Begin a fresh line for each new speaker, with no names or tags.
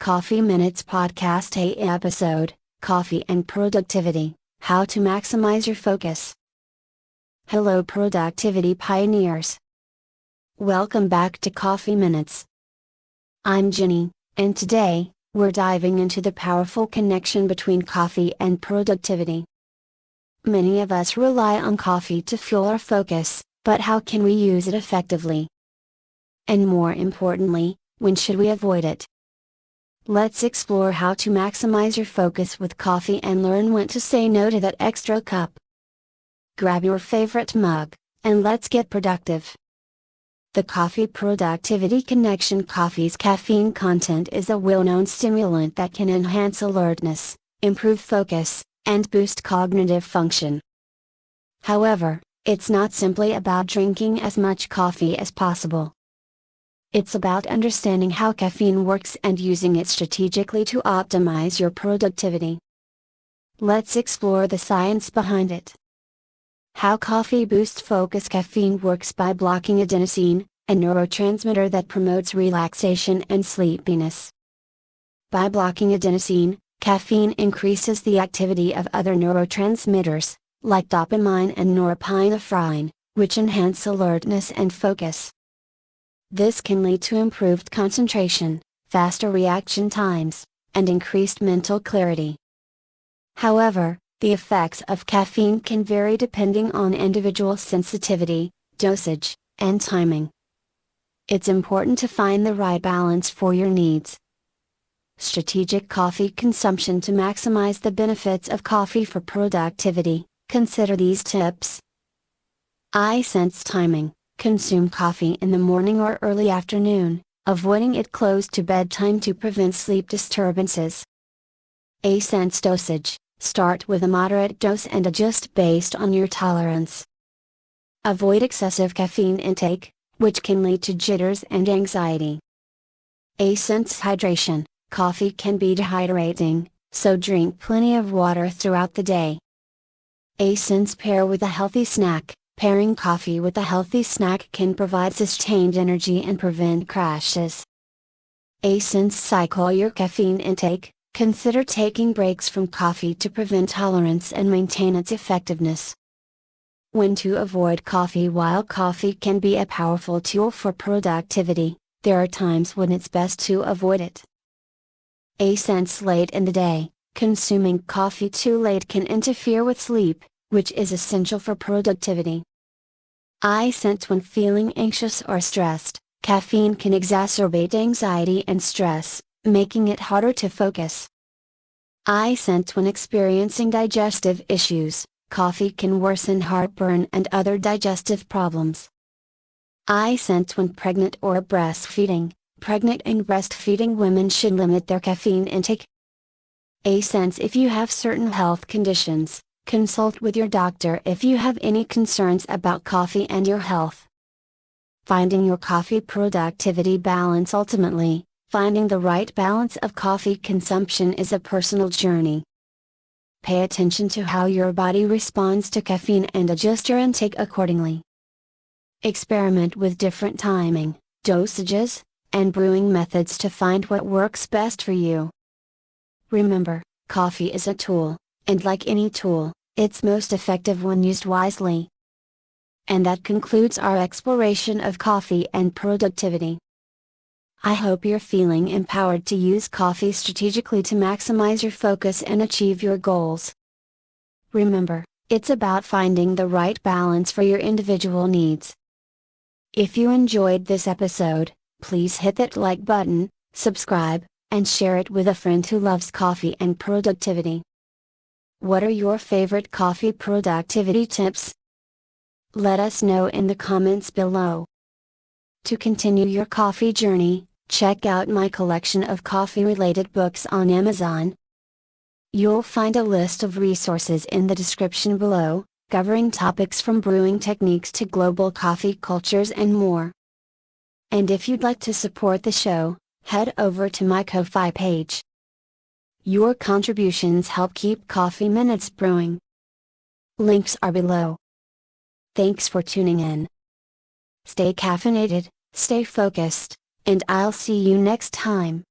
Coffee Minutes Podcast episode, Coffee and Productivity, How to Maximize Your Focus. Hello productivity pioneers. Welcome back to Coffee Minutes. I'm Jenny, and today, we're diving into the powerful connection between coffee and productivity. Many of us rely on coffee to fuel our focus, but how can we use it effectively? And more importantly, when should we avoid it? Let's explore how to maximize your focus with coffee and learn when to say no to that extra cup. Grab your favorite mug, and let's get productive. The coffee productivity connection. Coffee's caffeine content is a well-known stimulant that can enhance alertness, improve focus, and boost cognitive function. However, it's not simply about drinking as much coffee as possible. It's about understanding how caffeine works and using it strategically to optimize your productivity. Let's explore the science behind it. How coffee boosts focus. Caffeine works by blocking adenosine, a neurotransmitter that promotes relaxation and sleepiness. By blocking adenosine, caffeine increases the activity of other neurotransmitters, like dopamine and norepinephrine, which enhance alertness and focus. This can lead to improved concentration, faster reaction times, and increased mental clarity. However, the effects of caffeine can vary depending on individual sensitivity, dosage, and timing. It's important to find the right balance for your needs. Strategic coffee consumption. To maximize the benefits of coffee for productivity, consider these tips. Sense timing. Consume coffee in the morning or early afternoon, avoiding it close to bedtime to prevent sleep disturbances. Sense dosage. Start with a moderate dose and adjust based on your tolerance. Avoid excessive caffeine intake, which can lead to jitters and anxiety. Sense hydration. Coffee can be dehydrating, so drink plenty of water throughout the day. Sense pair with a healthy snack. Pairing coffee with a healthy snack can provide sustained energy and prevent crashes. Sense cycle your caffeine intake. Consider taking breaks from coffee to prevent tolerance and maintain its effectiveness. When to avoid coffee. While coffee can be a powerful tool for productivity, there are times when it's best to avoid it. Sense late in the day. Consuming coffee too late can interfere with sleep, which is essential for productivity. Sense when feeling anxious or stressed. Caffeine can exacerbate anxiety and stress, making it harder to focus. Sense when experiencing digestive issues. Coffee can worsen heartburn and other digestive problems. Sense when pregnant or breastfeeding. Pregnant and breastfeeding women should limit their caffeine intake. Sense if you have certain health conditions. Consult with your doctor if you have any concerns about coffee and your health. Finding your coffee productivity balance. Ultimately, finding the right balance of coffee consumption is a personal journey. Pay attention to how your body responds to caffeine and adjust your intake accordingly. Experiment with different timing, dosages, and brewing methods to find what works best for you. Remember, coffee is a tool, and like any tool, it's most effective when used wisely. And that concludes our exploration of coffee and productivity. I hope you're feeling empowered to use coffee strategically to maximize your focus and achieve your goals. Remember, it's about finding the right balance for your individual needs. If you enjoyed this episode, please hit that like button, subscribe, and share it with a friend who loves coffee and productivity. What are your favorite coffee productivity tips? Let us know in the comments below. To continue your coffee journey, check out my collection of coffee-related books on Amazon. You'll find a list of resources in the description below, covering topics from brewing techniques to global coffee cultures and more. And if you'd like to support the show, head over to my Ko-Fi page. Your contributions help keep Coffee Minutes brewing. Links are below. Thanks for tuning in. Stay caffeinated, stay focused, and I'll see you next time.